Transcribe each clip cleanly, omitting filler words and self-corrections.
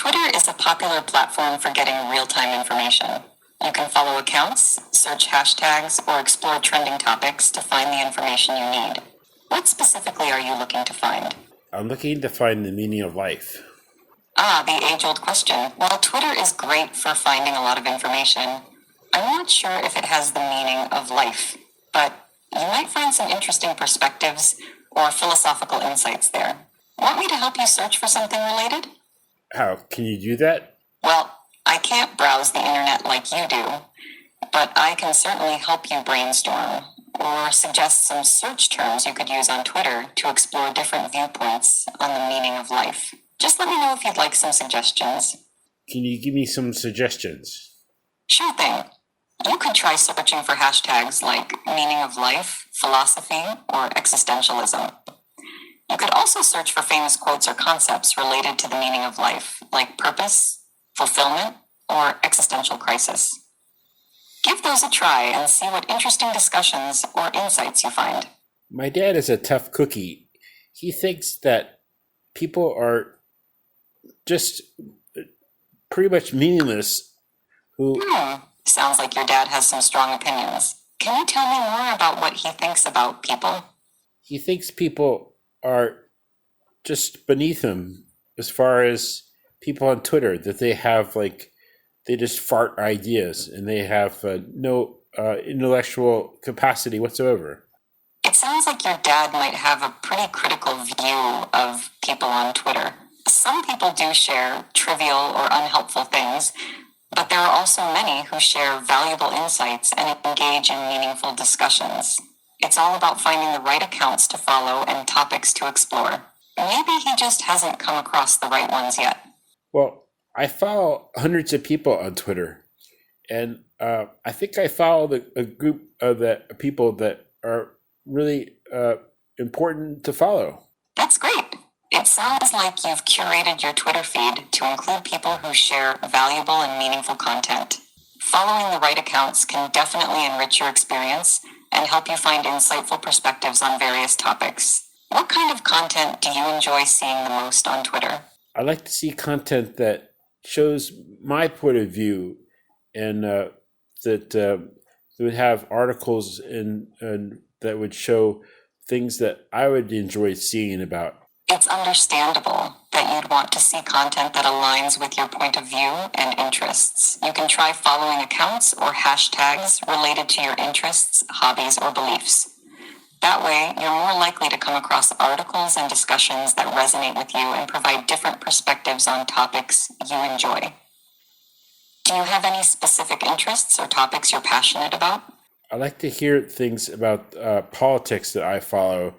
Twitter is a popular platform for getting real-time information. You can follow accounts, search hashtags, or explore trending topics to find the information you need. What specifically are you looking to find? I'm looking to find the meaning of life. The age-old question. Well, Twitter is great for finding a lot of information. I'm not sure if it has the meaning of life, but you might find some interesting perspectives or philosophical insights there. Want me to help you search for something related? How? Can you do that? Well, I can't browse the internet like you do, but I can certainly help you brainstorm or suggest some search terms you could use on Twitter to explore different viewpoints on the meaning of life. Just let me know if you'd like some suggestions. Can you give me some suggestions? Sure thing. You could try searching for hashtags like meaning of life, philosophy, or existentialism. You could also search for famous quotes or concepts related to the meaning of life, like purpose, fulfillment, or existential crisis. Give those a try and see what interesting discussions or insights you find. My dad is a tough cookie. He thinks that people are just pretty much meaningless who... Sounds like your dad has some strong opinions. Can you tell me more about what he thinks about people? He thinks people are just beneath him as far as people on Twitter, that they have they just fart ideas and they have no intellectual capacity whatsoever. It sounds like your dad might have a pretty critical view of people on Twitter. Some people do share trivial or unhelpful things, but there are also many who share valuable insights and engage in meaningful discussions. It's all about finding the right accounts to follow and topics to explore. Maybe he just hasn't come across the right ones yet. Well, I follow hundreds of people on Twitter, and I think I follow a group of the people that are really important to follow. That's great. It sounds like you've curated your Twitter feed to include people who share valuable and meaningful content. Following the right accounts can definitely enrich your experience and help you find insightful perspectives on various topics. What kind of content do you enjoy seeing the most on Twitter? I like to see content that shows my point of view, and that would have articles and that would show things that I would enjoy seeing about. It's understandable that you'd want to see content that aligns with your point of view and interests. You can try following accounts or hashtags related to your interests, hobbies, or beliefs. That way, you're more likely to come across articles and discussions that resonate with you and provide different perspectives on topics you enjoy. Do you have any specific interests or topics you're passionate about? I like to hear things about politics that I follow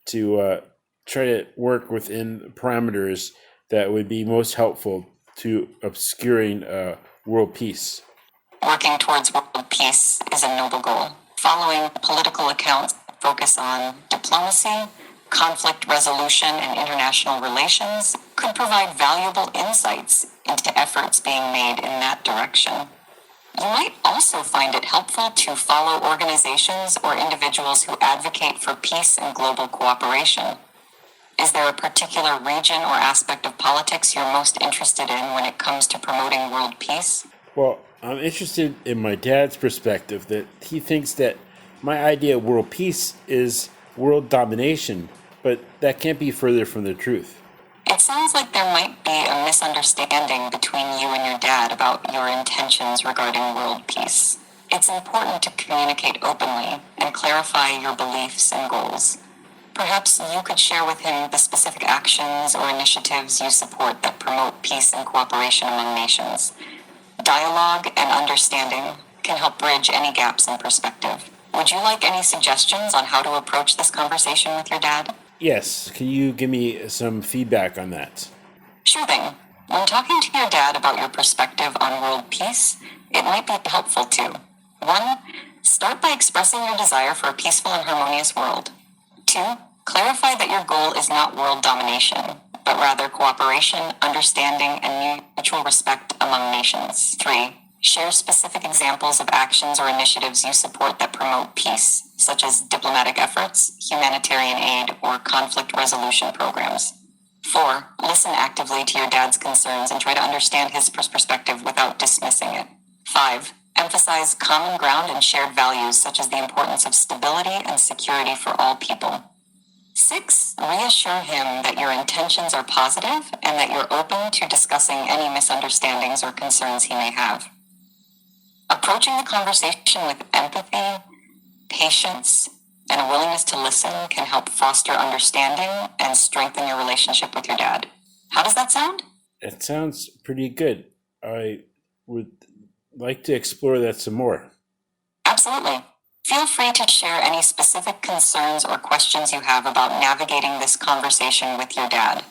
to try to work within parameters that would be most helpful to obscuring world peace. Working towards world peace is a noble goal. Following political accounts focus on diplomacy, conflict resolution, and international relations could provide valuable insights into efforts being made in that direction. You might also find it helpful to follow organizations or individuals who advocate for peace and global cooperation. Is there a particular region or aspect of politics you're most interested in when it comes to promoting world peace? Well, I'm interested in my dad's perspective, that he thinks that my idea of world peace is world domination, but that can't be further from the truth. It sounds like there might be a misunderstanding between you and your dad about your intentions regarding world peace. It's important to communicate openly and clarify your beliefs and goals. Perhaps you could share with him the specific actions or initiatives you support that promote peace and cooperation among nations. Dialogue and understanding can help bridge any gaps in perspective. Would you like any suggestions on how to approach this conversation with your dad? Yes. Can you give me some feedback on that? Sure thing. When talking to your dad about your perspective on world peace, it might be helpful to 1. Start by expressing your desire for a peaceful and harmonious world. 2. Clarify that your goal is not world domination, but rather cooperation, understanding, and mutual respect among nations. 3. Share specific examples of actions or initiatives you support that promote peace, such as diplomatic efforts, humanitarian aid, or conflict resolution programs. 4. Listen actively to your dad's concerns and try to understand his perspective without dismissing it. 5. Emphasize common ground and shared values such as the importance of stability and security for all people. 6. Reassure him that your intentions are positive and that you're open to discussing any misunderstandings or concerns he may have. Approaching the conversation with empathy, patience, and a willingness to listen can help foster understanding and strengthen your relationship with your dad. How does that sound? It sounds pretty good. I would like to explore that some more. Absolutely. Feel free to share any specific concerns or questions you have about navigating this conversation with your dad.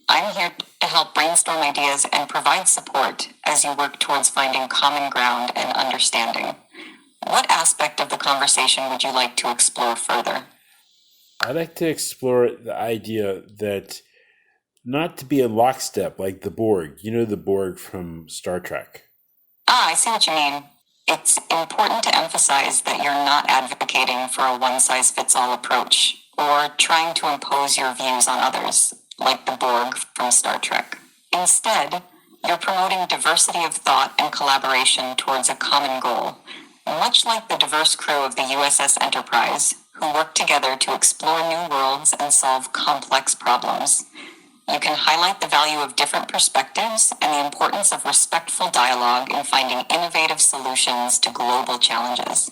I'm here to help brainstorm ideas and provide support as you work towards finding common ground and understanding. What aspect of the conversation would you like to explore further? I'd like to explore the idea that not to be in lockstep like the Borg. You know the Borg from Star Trek. I see what you mean. It's important to emphasize that you're not advocating for a one-size-fits-all approach or trying to impose your views on others, like the Borg from Star Trek. Instead, you're promoting diversity of thought and collaboration towards a common goal, much like the diverse crew of the USS Enterprise, who work together to explore new worlds and solve complex problems. You can highlight the value of different perspectives and the importance of respectful dialogue in finding innovative solutions to global challenges.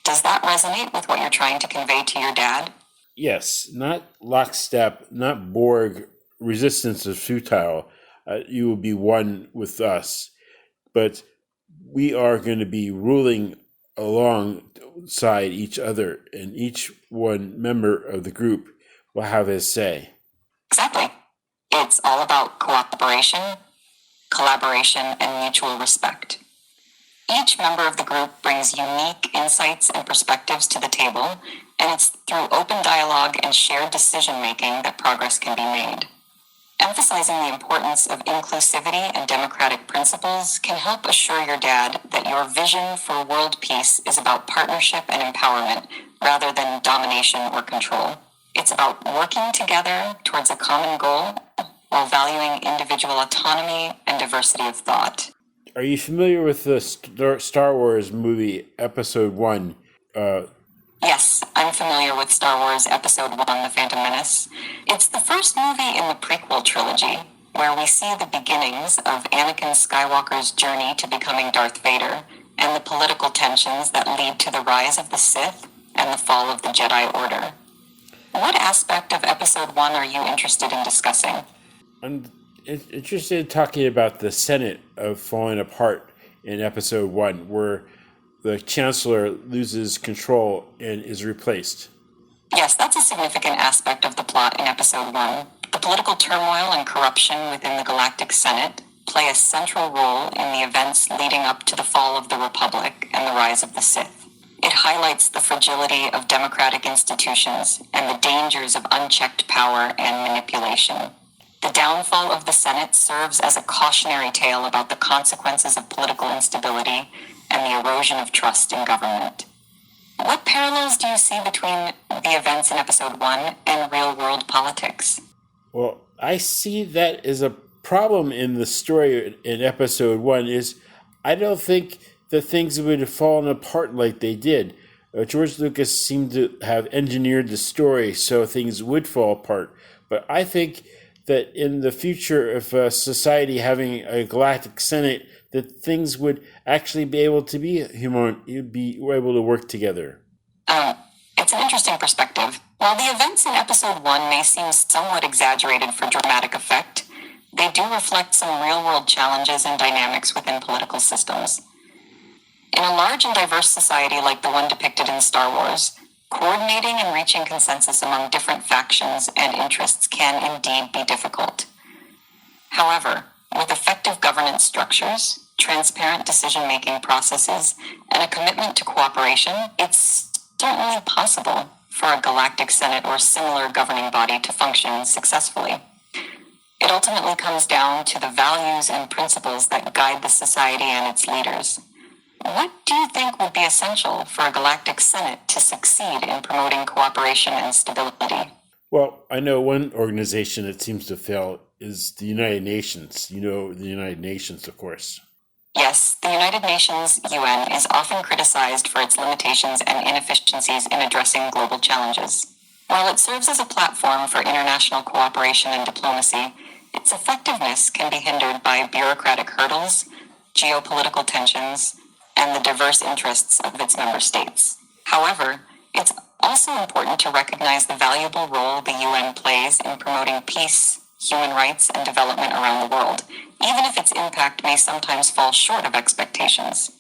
Does that resonate with what you're trying to convey to your dad? Yes, not lockstep, not Borg, resistance is futile. You will be one with us. But we are going to be ruling alongside each other, and each one member of the group will have his say. Exactly. It's all about cooperation, collaboration, and mutual respect. Each member of the group brings unique insights and perspectives to the table, and it's through open dialogue and shared decision-making that progress can be made. Emphasizing the importance of inclusivity and democratic principles can help assure your dad that your vision for world peace is about partnership and empowerment rather than domination or control. It's about working together towards a common goal while valuing individual autonomy and diversity of thought. Are you familiar with the Star Wars movie Episode 1? Yes, I'm familiar with Star Wars Episode 1, The Phantom Menace. It's the first movie in the prequel trilogy, where we see the beginnings of Anakin Skywalker's journey to becoming Darth Vader and the political tensions that lead to the rise of the Sith and the fall of the Jedi Order. What aspect of Episode 1 are you interested in discussing? I'm interested in talking about the Senate of falling apart in Episode 1, where the Chancellor loses control and is replaced. Yes, that's a significant aspect of the plot in Episode 1. The political turmoil and corruption within the Galactic Senate play a central role in the events leading up to the fall of the Republic and the rise of the Sith. It highlights the fragility of democratic institutions and the dangers of unchecked power and manipulation. The downfall of the Senate serves as a cautionary tale about the consequences of political instability and the erosion of trust in government. What parallels do you see between the events in Episode 1 and real-world politics? Well, I see that as a problem in the story in Episode 1 is I don't think that things would have fallen apart like they did. George Lucas seemed to have engineered the story so things would fall apart. But I think that in the future of society having a galactic senate, that things would actually be able to be able to work together. It's an interesting perspective. While the events in Episode 1 may seem somewhat exaggerated for dramatic effect, they do reflect some real-world challenges and dynamics within political systems. In a large and diverse society like the one depicted in Star Wars, coordinating and reaching consensus among different factions and interests can indeed be difficult. However, with effective governance structures, transparent decision-making processes, and a commitment to cooperation, it's certainly possible for a galactic senate or similar governing body to function successfully. It ultimately comes down to the values and principles that guide the society and its leaders. What do you think would be essential for a galactic senate to succeed in promoting cooperation and stability? Well, I know one organization that seems to fail is the United Nations. You know, the United Nations, of course. Yes, the United Nations UN is often criticized for its limitations and inefficiencies in addressing global challenges. While it serves as a platform for international cooperation and diplomacy, its effectiveness can be hindered by bureaucratic hurdles, geopolitical tensions, and the diverse interests of its member states. However, it's also important to recognize the valuable role the UN plays in promoting peace, human rights, and development around the world, even if its impact may sometimes fall short of expectations.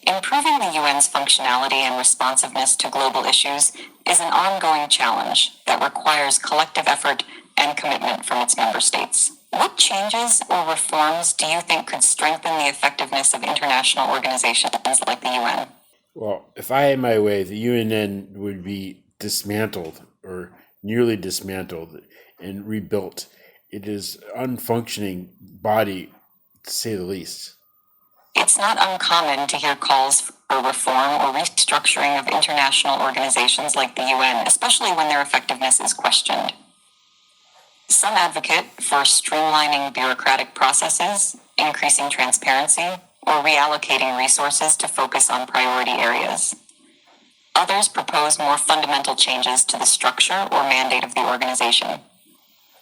Improving the UN's functionality and responsiveness to global issues is an ongoing challenge that requires collective effort and commitment from its member states. What changes or reforms do you think could strengthen the effectiveness of international organizations like the UN? Well, if I had my way, the UNN would be dismantled or nearly dismantled and rebuilt. It is an unfunctioning body, to say the least. It's not uncommon to hear calls for reform or restructuring of international organizations like the UN, especially when their effectiveness is questioned. Some advocate for streamlining bureaucratic processes, increasing transparency, or reallocating resources to focus on priority areas. Others propose more fundamental changes to the structure or mandate of the organization.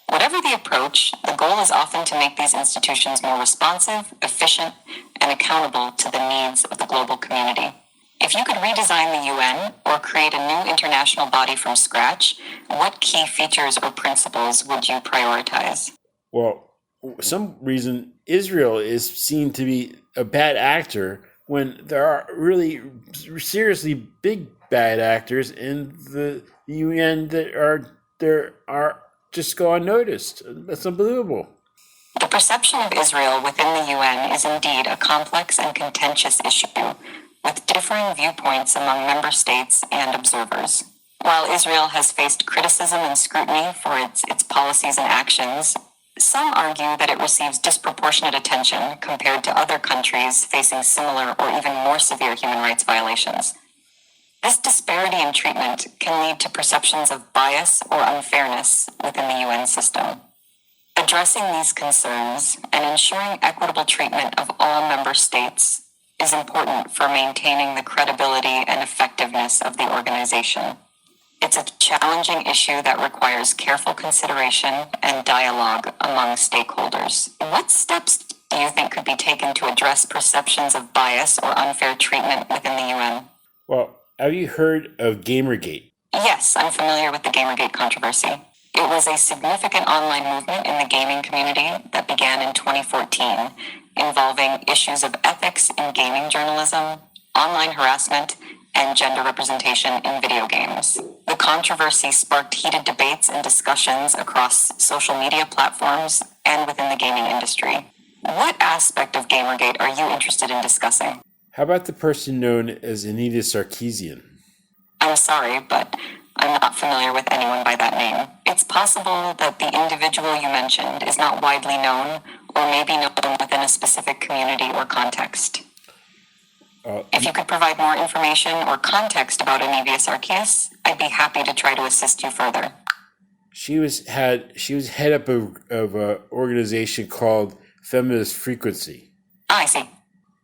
Whatever the approach, the goal is often to make these institutions more responsive, efficient, and accountable to the needs of the global community. If you could redesign the UN or create a new international body from scratch, what key features or principles would you prioritize? Well, some reason Israel is seen to be a bad actor when there are really seriously big bad actors in the UN that are just go unnoticed. That's unbelievable. The perception of Israel within the UN is indeed a complex and contentious issue, with differing viewpoints among member states and observers. While Israel has faced criticism and scrutiny for its policies and actions, some argue that it receives disproportionate attention compared to other countries facing similar or even more severe human rights violations. This disparity in treatment can lead to perceptions of bias or unfairness within the UN system. Addressing these concerns and ensuring equitable treatment of all member states is important for maintaining the credibility and effectiveness of the organization. It's a challenging issue that requires careful consideration and dialogue among stakeholders. What steps do you think could be taken to address perceptions of bias or unfair treatment within the UN? Well, have you heard of Gamergate? Yes, I'm familiar with the Gamergate controversy. It was a significant online movement in the gaming community that began in 2014, involving issues of ethics in gaming journalism, online harassment, and gender representation in video games. The controversy sparked heated debates and discussions across social media platforms and within the gaming industry. What aspect of Gamergate are you interested in discussing? How about the person known as Anita Sarkeesian? I'm sorry, but I'm not familiar with anyone by that name. It's possible that the individual you mentioned is not widely known or maybe known within a specific community or context. If you could provide more information or context about Anivia Sarkees, I'd be happy to try to assist you further. She was head up of an organization called Feminist Frequency. I see.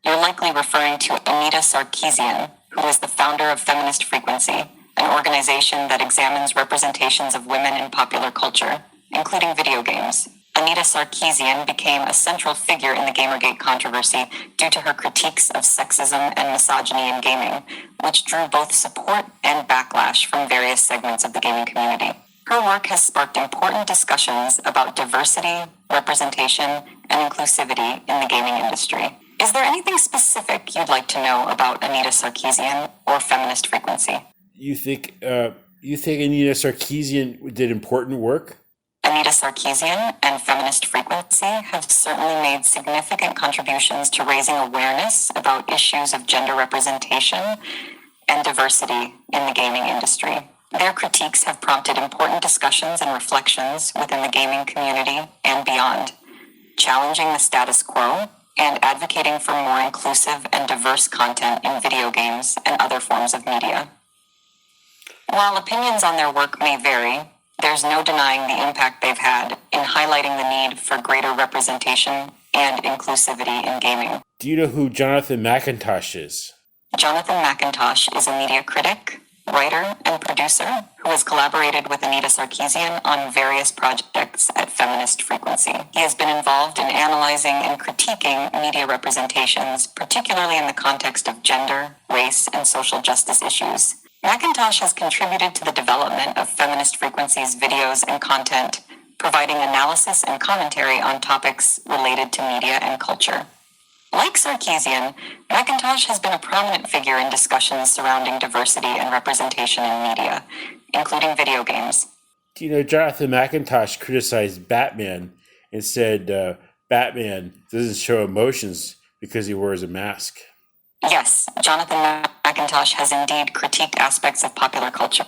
You're likely referring to Anita Sarkeesian, who is the founder of Feminist Frequency, an organization that examines representations of women in popular culture, including video games. Anita Sarkeesian became a central figure in the Gamergate controversy due to her critiques of sexism and misogyny in gaming, which drew both support and backlash from various segments of the gaming community. Her work has sparked important discussions about diversity, representation, and inclusivity in the gaming industry. Is there anything specific you'd like to know about Anita Sarkeesian or Feminist Frequency? You think Anita Sarkeesian did important work? Anita Sarkeesian and Feminist Frequency have certainly made significant contributions to raising awareness about issues of gender representation and diversity in the gaming industry. Their critiques have prompted important discussions and reflections within the gaming community and beyond, challenging the status quo and advocating for more inclusive and diverse content in video games and other forms of media. While opinions on their work may vary, There's no denying the impact they've had in highlighting the need for greater representation and inclusivity in gaming. Do you know who Jonathan McIntosh is? Jonathan McIntosh is a media critic, writer, and producer who has collaborated with Anita Sarkeesian on various projects at Feminist Frequency. He has been involved in analyzing and critiquing media representations, particularly in the context of gender, race, and social justice issues. McIntosh has contributed to the development of Feminist Frequency's videos and content, providing analysis and commentary on topics related to media and culture. Like Sarkeesian, McIntosh has been a prominent figure in discussions surrounding diversity and representation in media, including video games. Do you know Jonathan McIntosh criticized Batman and said Batman doesn't show emotions because he wears a mask? Yes, Jonathan McIntosh has indeed critiqued aspects of popular culture,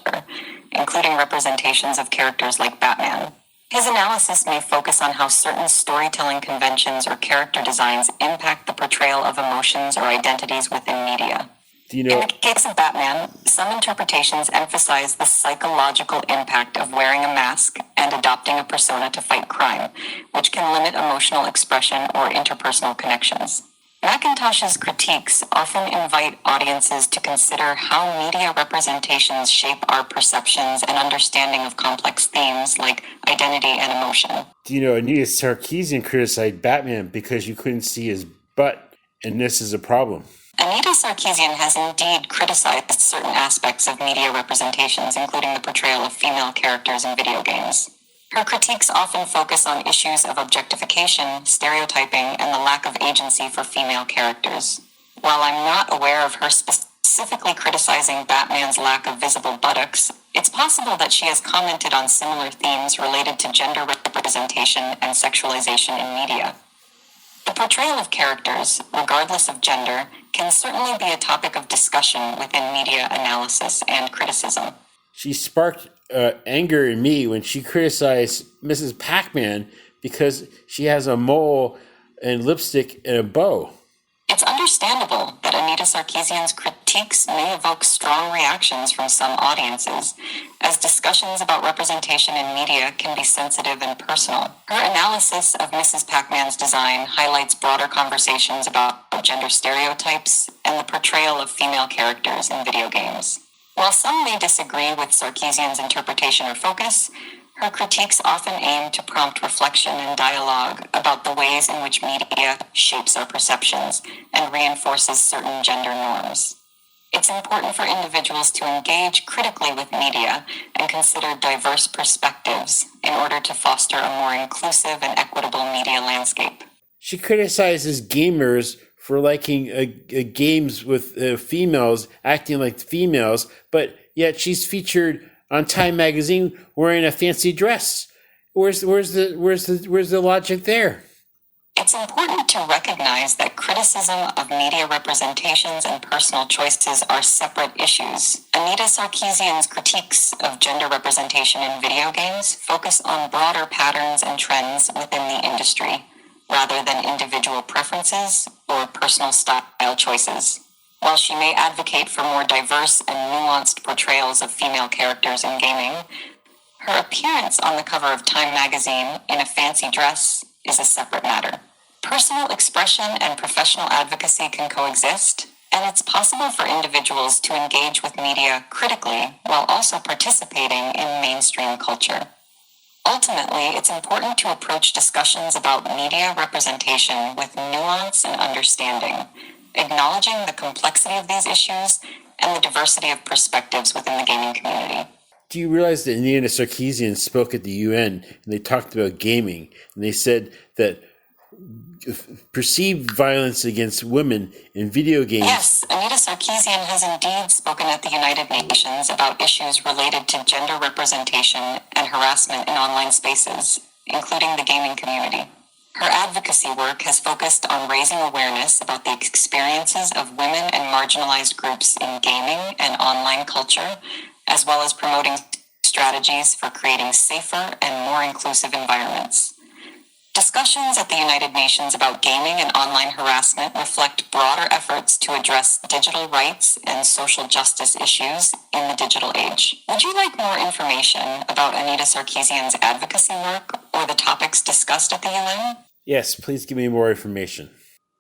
including representations of characters like Batman. His analysis may focus on how certain storytelling conventions or character designs impact the portrayal of emotions or identities within media. In the case of Batman, some interpretations emphasize the psychological impact of wearing a mask and adopting a persona to fight crime, which can limit emotional expression or interpersonal connections. McIntosh's critiques often invite audiences to consider how media representations shape our perceptions and understanding of complex themes like identity and emotion. Do you know Anita Sarkeesian criticized Batman because you couldn't see his butt, and this is a problem? Anita Sarkeesian has indeed criticized certain aspects of media representations, including the portrayal of female characters in video games. Her critiques often focus on issues of objectification, stereotyping, and the lack of agency for female characters. While I'm not aware of her specifically criticizing Batman's lack of visible buttocks, it's possible that she has commented on similar themes related to gender representation and sexualization in media. The portrayal of characters, regardless of gender, can certainly be a topic of discussion within media analysis and criticism. She sparked anger in me when she criticized Mrs. Pac-Man because she has a mole and lipstick and a bow. It's understandable that Anita Sarkeesian's critiques may evoke strong reactions from some audiences, as discussions about representation in media can be sensitive and personal. Her analysis of Mrs. Pac-Man's design highlights broader conversations about gender stereotypes and the portrayal of female characters in video games. While some may disagree with Sarkeesian's interpretation or focus, her critiques often aim to prompt reflection and dialogue about the ways in which media shapes our perceptions and reinforces certain gender norms. It's important for individuals to engage critically with media and consider diverse perspectives in order to foster a more inclusive and equitable media landscape. She criticizes gamers for liking games with females acting like females, but yet she's featured on Time magazine wearing a fancy dress. Where's the logic there? It's important to recognize that criticism of media representations and personal choices are separate issues. Anita Sarkeesian's critiques of gender representation in video games focus on broader patterns and trends within the industry, rather than individual preferences or personal style choices. While she may advocate for more diverse and nuanced portrayals of female characters in gaming, her appearance on the cover of Time magazine in a fancy dress is a separate matter. Personal expression and professional advocacy can coexist, and it's possible for individuals to engage with media critically while also participating in mainstream culture. Ultimately, it's important to approach discussions about media representation with nuance and understanding, acknowledging the complexity of these issues and the diversity of perspectives within the gaming community. Do you realize that Anita Sarkeesian spoke at the UN and they talked about gaming, and they said that perceived violence against women in video games... Yes, Anita Sarkeesian has indeed spoken at the United Nations about issues related to gender representation and harassment in online spaces, including the gaming community. Her advocacy work has focused on raising awareness about the experiences of women and marginalized groups in gaming and online culture, as well as promoting strategies for creating safer and more inclusive environments. Discussions at the United Nations about gaming and online harassment reflect broader efforts to address digital rights and social justice issues in the digital age. Would you like more information about Anita Sarkeesian's advocacy work or the topics discussed at the UN? Yes, please give me more information.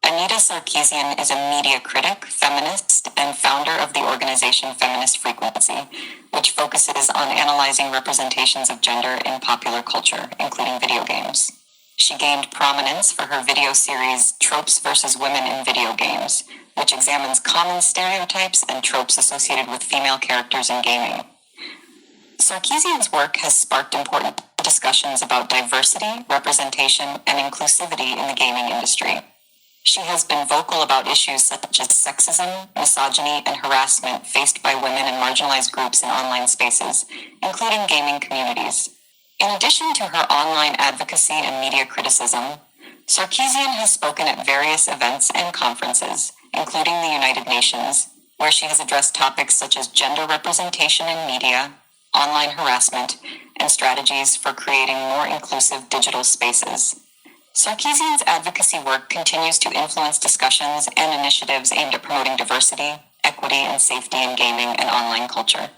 Anita Sarkeesian is a media critic, feminist, and founder of the organization Feminist Frequency, which focuses on analyzing representations of gender in popular culture, including video games. She gained prominence for her video series Tropes versus Women in Video Games, which examines common stereotypes and tropes associated with female characters in gaming. Sarkeesian's work has sparked important discussions about diversity, representation, and inclusivity in the gaming industry. She has been vocal about issues such as sexism, misogyny, and harassment faced by women and marginalized groups in online spaces, including gaming communities. In addition to her online advocacy and media criticism, Sarkeesian has spoken at various events and conferences, including the United Nations, where she has addressed topics such as gender representation in media, online harassment, and strategies for creating more inclusive digital spaces. Sarkeesian's advocacy work continues to influence discussions and initiatives aimed at promoting diversity, equity, and safety in gaming and online culture.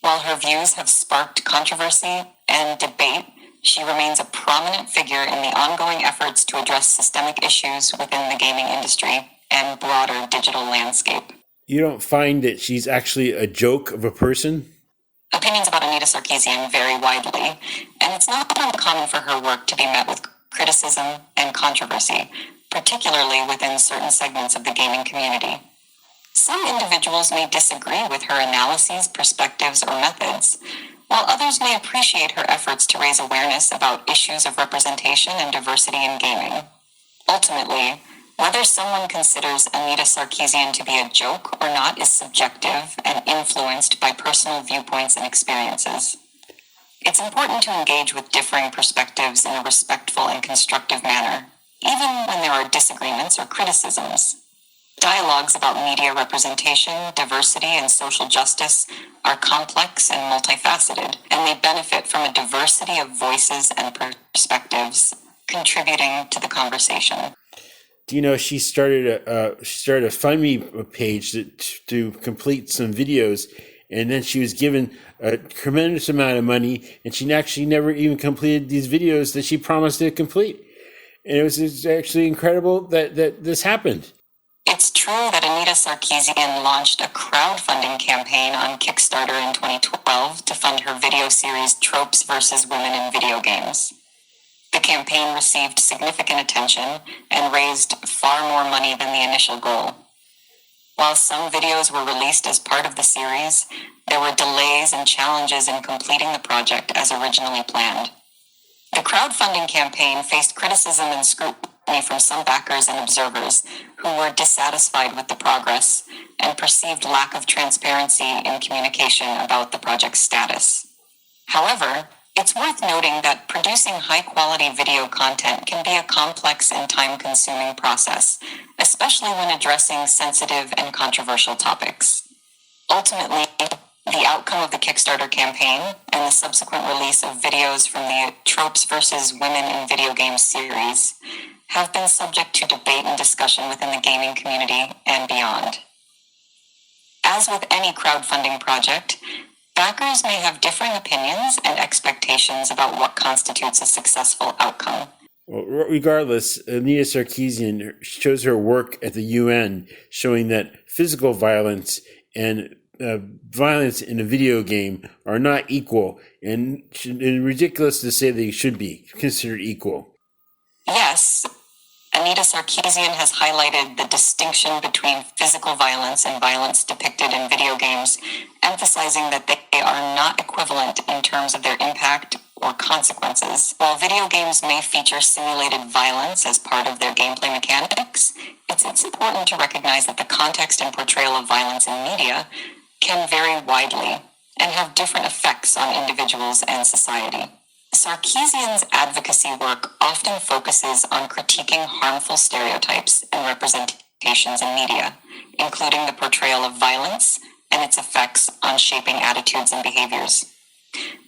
While her views have sparked controversy and debate, she remains a prominent figure in the ongoing efforts to address systemic issues within the gaming industry and broader digital landscape. You don't find that she's actually a joke of a person? Opinions about Anita Sarkeesian vary widely, and it's not uncommon for her work to be met with criticism and controversy, particularly within certain segments of the gaming community. Some individuals may disagree with her analyses, perspectives, or methods, while others may appreciate her efforts to raise awareness about issues of representation and diversity in gaming. Ultimately, whether someone considers Anita Sarkeesian to be a joke or not is subjective and influenced by personal viewpoints and experiences. It's important to engage with differing perspectives in a respectful and constructive manner, even when there are disagreements or criticisms. Dialogues about media representation, diversity, and social justice are complex and multifaceted, and they benefit from a diversity of voices and perspectives, contributing to the conversation. Do you know she started a Find Me page to complete some videos, and then she was given a tremendous amount of money, and she actually never even completed these videos that she promised to complete. And it was actually incredible that this happened. It's true that Anita Sarkeesian launched a crowdfunding campaign on Kickstarter in 2012 to fund her video series Tropes versus Women in Video Games. The campaign received significant attention and raised far more money than the initial goal. While some videos were released as part of the series, there were delays and challenges in completing the project as originally planned. The crowdfunding campaign faced criticism and scrutiny from some backers and observers who were dissatisfied with the progress and perceived lack of transparency in communication about the project's status. However, it's worth noting that producing high-quality video content can be a complex and time-consuming process, especially when addressing sensitive and controversial topics. Ultimately, the outcome of the Kickstarter campaign and the subsequent release of videos from the Tropes versus Women in Video Games series have been subject to debate and discussion within the gaming community and beyond. As with any crowdfunding project, backers may have differing opinions and expectations about what constitutes a successful outcome. Well, regardless, Anita Sarkeesian shows her work at the UN showing that physical violence and violence in a video game are not equal, and ridiculous to say they should be considered equal. Yes, Anita Sarkeesian has highlighted the distinction between physical violence and violence depicted in video games, emphasizing that they are not equivalent in terms of their impact or consequences. While video games may feature simulated violence as part of their gameplay mechanics, it's important to recognize that the context and portrayal of violence in media can vary widely and have different effects on individuals and society. Sarkeesian's advocacy work often focuses on critiquing harmful stereotypes and representations in media, including the portrayal of violence and its effects on shaping attitudes and behaviors.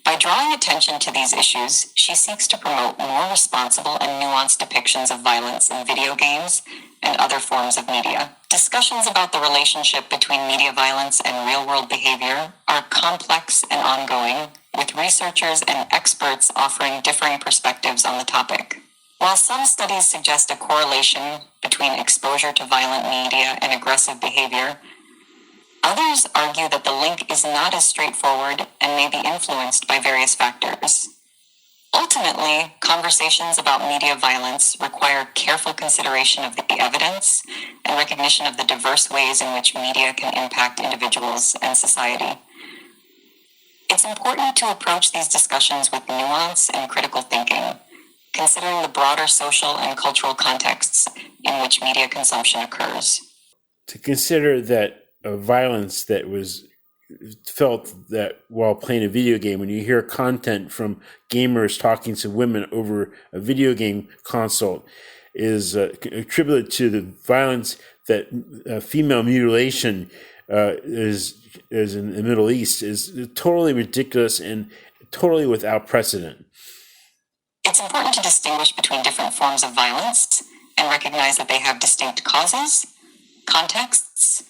By drawing attention to these issues, she seeks to promote more responsible and nuanced depictions of violence in video games and other forms of media. Discussions about the relationship between media violence and real-world behavior are complex and ongoing, with researchers and experts offering differing perspectives on the topic. While some studies suggest a correlation between exposure to violent media and aggressive behavior, others argue that the link is not as straightforward and may be influenced by various factors. Ultimately, conversations about media violence require careful consideration of the evidence and recognition of the diverse ways in which media can impact individuals and society. It's important to approach these discussions with nuance and critical thinking, considering the broader social and cultural contexts in which media consumption occurs. To consider that violence that was felt that while playing a video game, when you hear content from gamers talking to women over a video game console, is attributed to the violence that female mutilation is in the Middle East, is totally ridiculous and totally without precedent. It's important to distinguish between different forms of violence and recognize that they have distinct causes, contexts,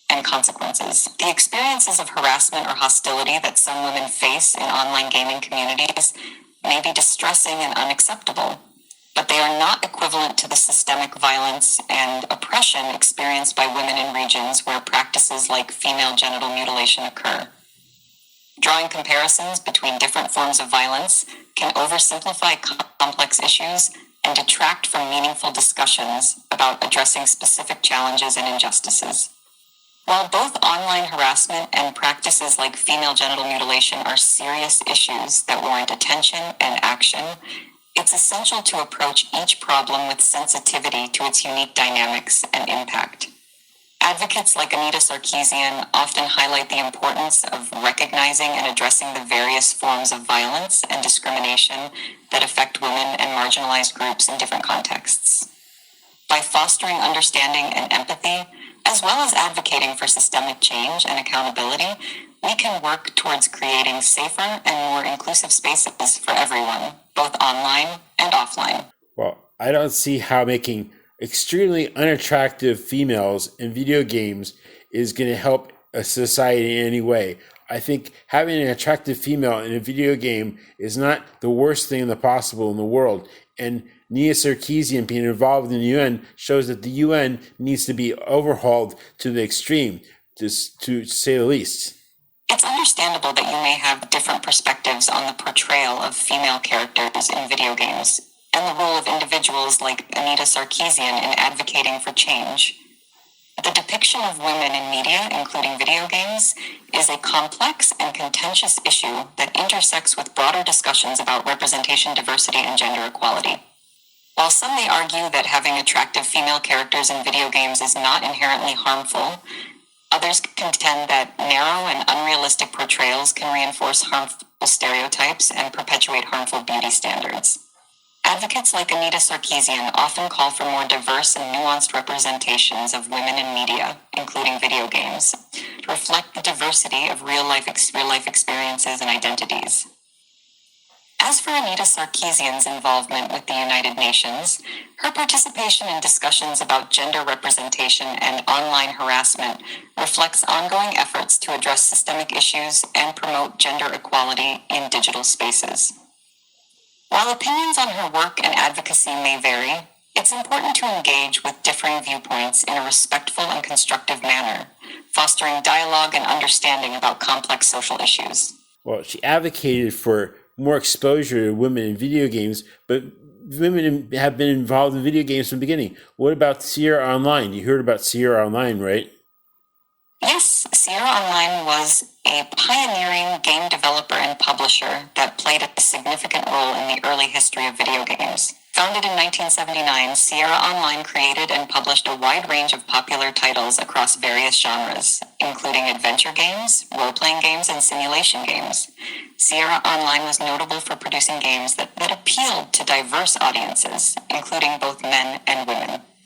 and consequences. The experiences of harassment or hostility that some women face in online gaming communities may be distressing and unacceptable, but they are not equivalent to the systemic violence and oppression experienced by women in regions where practices like female genital mutilation occur. Drawing comparisons between different forms of violence can oversimplify complex issues and detract from meaningful discussions about addressing specific challenges and injustices. While both online harassment and practices like female genital mutilation are serious issues that warrant attention and action, it's essential to approach each problem with sensitivity to its unique dynamics and impact. Advocates like Anita Sarkeesian often highlight the importance of recognizing and addressing the various forms of violence and discrimination that affect women and marginalized groups in different contexts. By fostering understanding and empathy, as well as advocating for systemic change and accountability, we can work towards creating safer and more inclusive spaces for everyone, both online and offline. Well, I don't see how making extremely unattractive females in video games is going to help a society in any way. I think having an attractive female in a video game is not the worst thing possible in the world. And Nia Sarkeesian being involved in the UN shows that the UN needs to be overhauled to the extreme, to say the least. It's understandable that you may have different perspectives on the portrayal of female characters in video games and the role of individuals like Anita Sarkeesian in advocating for change. The depiction of women in media, including video games, is a complex and contentious issue that intersects with broader discussions about representation, diversity, and gender equality. While some may argue that having attractive female characters in video games is not inherently harmful, others contend that narrow and unrealistic portrayals can reinforce harmful stereotypes and perpetuate harmful beauty standards. Advocates like Anita Sarkeesian often call for more diverse and nuanced representations of women in media, including video games, to reflect the diversity of real-life experiences and identities. As for Anita Sarkeesian's involvement with the United Nations, her participation in discussions about gender representation and online harassment reflects ongoing efforts to address systemic issues and promote gender equality in digital spaces. While opinions on her work and advocacy may vary, it's important to engage with differing viewpoints in a respectful and constructive manner, fostering dialogue and understanding about complex social issues. Well, she advocated for more exposure to women in video games, but women have been involved in video games from the beginning. What about Sierra Online? You heard about Sierra Online, right? Yes, Sierra Online was a pioneering game developer and publisher that played a significant role in the early history of video games. Founded in 1979, Sierra Online created and published a wide range of popular titles across various genres, including adventure games, role-playing games, and simulation games. Sierra Online was notable for producing games that appealed to diverse audiences, including both men and women.